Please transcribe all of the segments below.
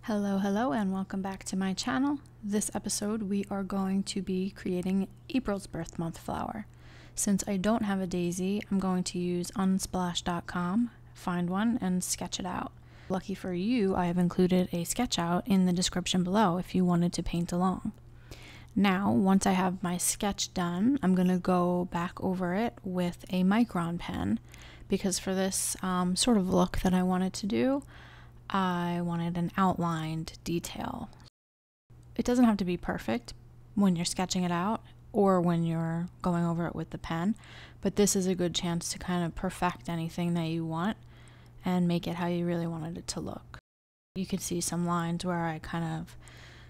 Hello, and welcome back to my channel. This episode we are going to be creating April's birth month flower. Since I don't have a daisy, I'm going to use unsplash.com, find one, and sketch it out. Lucky for you, I have included a sketch out in the description below if you wanted to paint along. Now, once I have my sketch done, I'm going to go back over it with a micron pen, because for this sort of look that I wanted to do, I wanted an outlined detail. It doesn't have to be perfect when you're sketching it out or when you're going over it with the pen, but this is a good chance to kind of perfect anything that you want and make it how you really wanted it to look. You can see some lines where I kind of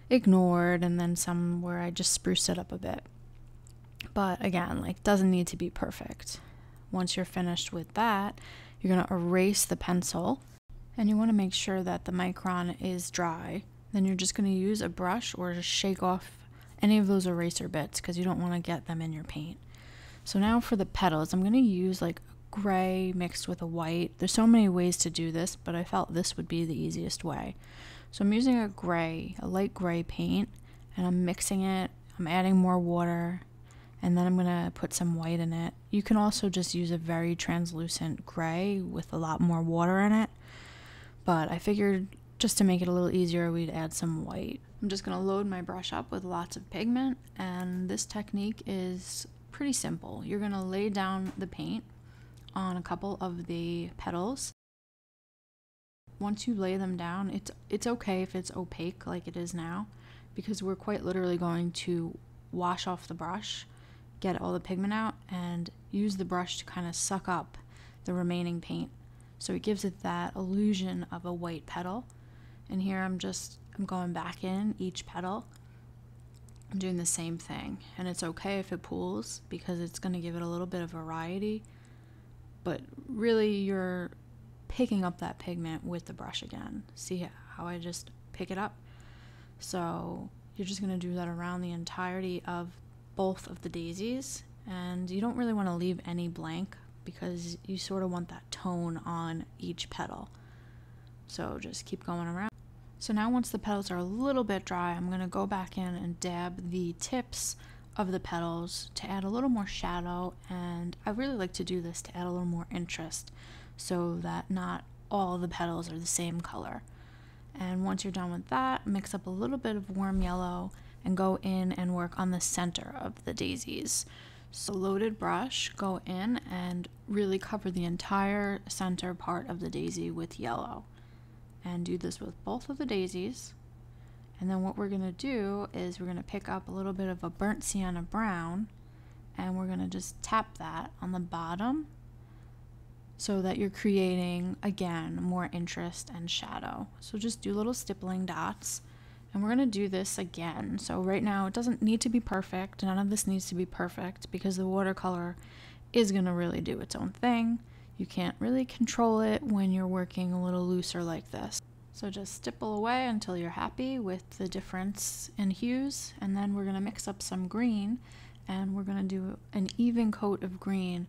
ignored and then some where I just spruced it up a bit. But again, doesn't need to be perfect. Once you're finished with that, you're going to erase the pencil. And you want to make sure that the micron is dry. Then you're just going to use a brush or just shake off any of those eraser bits because you don't want to get them in your paint. So now for the petals, I'm going to use like gray mixed with a white. There's so many ways to do this, but I felt this would be the easiest way. So I'm using a light gray paint, and I'm mixing it. I'm adding more water, and then I'm going to put some white in it. You can also just use a very translucent gray with a lot more water in it. But I figured just to make it a little easier, we'd add some white. I'm just going to load my brush up with lots of pigment, and this technique is pretty simple. You're going to lay down the paint on a couple of the petals. Once you lay them down, it's okay if it's opaque like it is now, because we're quite literally going to wash off the brush, get all the pigment out, and use the brush to kind of suck up the remaining paint. So it gives it that illusion of a white petal. And here I'm going back in each petal. I'm doing the same thing. And it's okay if it pools because it's going to give it a little bit of variety. But really you're picking up that pigment with the brush again. See how I just pick it up? So you're just going to do that around the entirety of both of the daisies. And you don't really want to leave any blank, because you sort of want that tone on each petal. So just keep going around. So now once the petals are a little bit dry, I'm going to go back in and dab the tips of the petals to add a little more shadow, and I really like to do this to add a little more interest so that not all the petals are the same color. And once you're done with that, mix up a little bit of warm yellow and go in and work on the center of the daisies. So loaded brush, go in and really cover the entire center part of the daisy with yellow. And do this with both of the daisies. And then what we're going to do is we're going to pick up a little bit of a burnt sienna brown, and we're going to just tap that on the bottom so that you're creating, again, more interest and shadow. So just do little stippling dots. And we're going to do this again. So right now it doesn't need to be perfect. None of this needs to be perfect because the watercolor is going to really do its own thing. You can't really control it when you're working a little looser like this. So just stipple away until you're happy with the difference in hues. And then we're going to mix up some green, and we're going to do an even coat of green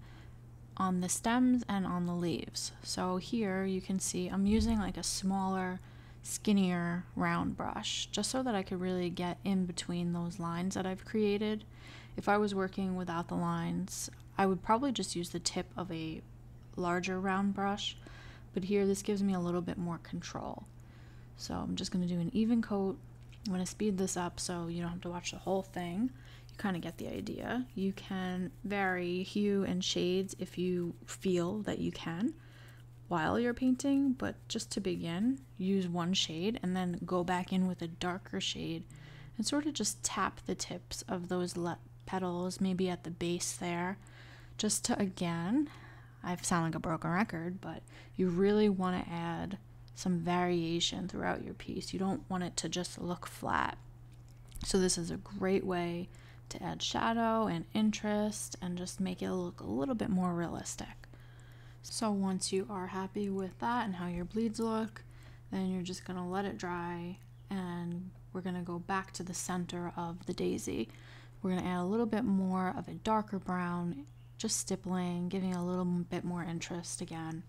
on the stems and on the leaves. So here you can see I'm using like a smaller, skinnier round brush just so that I could really get in between those lines that I've created. If I was working without the lines, I would probably just use the tip of a larger round brush, but here this gives me a little bit more control. So I'm just going to do an even coat. I'm going to speed this up so you don't have to watch the whole thing. You kind of get the idea. You can vary hue and shades if you feel that you can while you're painting, but just to begin, use one shade and then go back in with a darker shade and sort of just tap the tips of those petals, maybe at the base there, just to, again, I sound like a broken record, but you really want to add some variation throughout your piece. You don't want it to just look flat. So this is a great way to add shadow and interest and just make it look a little bit more realistic. So once you are happy with that and how your bleeds look, then you're just going to let it dry, and we're going to go back to the center of the daisy. We're going to add a little bit more of a darker brown, just stippling, giving a little bit more interest again.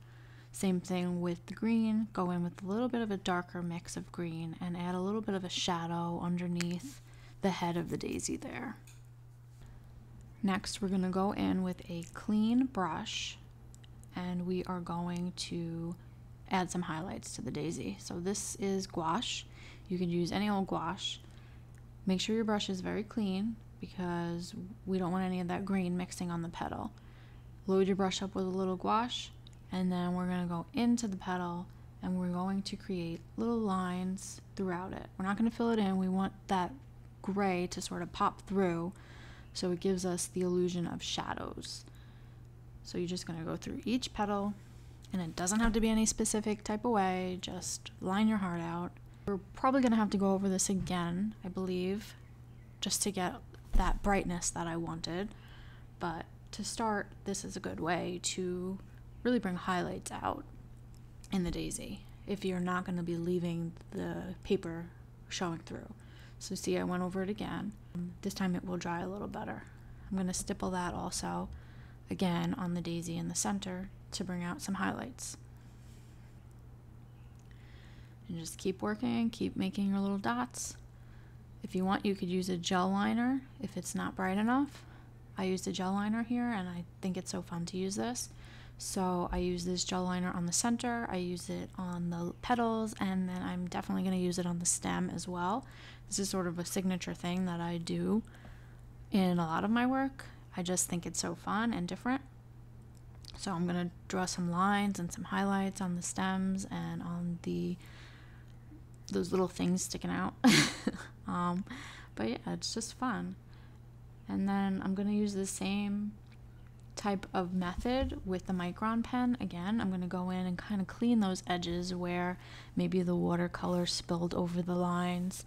Same thing with the green, go in with a little bit of a darker mix of green and add a little bit of a shadow underneath the head of the daisy there. Next, we're going to go in with a clean brush and we are going to add some highlights to the daisy. So this is gouache. You can use any old gouache. Make sure your brush is very clean because we don't want any of that green mixing on the petal. Load your brush up with a little gouache, and then we're going to go into the petal and we're going to create little lines throughout it. We're not going to fill it in. We want that gray to sort of pop through so it gives us the illusion of shadows. So you're just going to go through each petal, and it doesn't have to be any specific type of way, just line your heart out. We're probably going to have to go over this again, I believe, just to get that brightness that I wanted. But to start, this is a good way to really bring highlights out in the daisy if you're not going to be leaving the paper showing through. So see, I went over it again. This time it will dry a little better. I'm going to stipple that also again on the daisy in the center to bring out some highlights. And just keep working, keep making your little dots. If you want, you could use a gel liner if it's not bright enough. I used a gel liner here and I think it's so fun to use this. So I use this gel liner on the center, I use it on the petals, and then I'm definitely going to use it on the stem as well. This is sort of a signature thing that I do in a lot of my work. I just think it's so fun and different. So I'm going to draw some lines and some highlights on the stems and on those little things sticking out. But yeah, it's just fun. And then I'm going to use the same type of method with the micron pen. Again, I'm going to go in and kind of clean those edges where maybe the watercolor spilled over the lines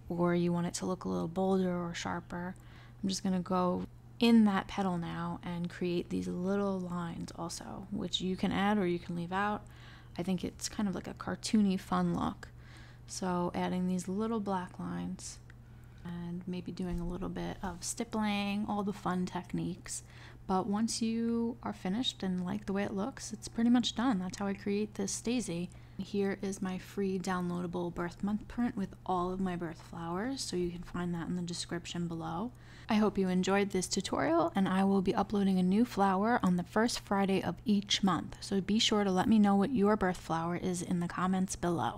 or you want it to look a little bolder or sharper. I'm just going to go in that petal now and create these little lines also, which you can add or you can leave out. I think it's kind of like a cartoony fun look. So adding these little black lines and maybe doing a little bit of stippling, all the fun techniques. But once you are finished and like the way it looks, it's pretty much done. That's how I create this daisy. Here is my free downloadable birth month print with all of my birth flowers, so you can find that in the description below. I hope you enjoyed this tutorial, and I will be uploading a new flower on the first Friday of each month. So be sure to let me know what your birth flower is in the comments below.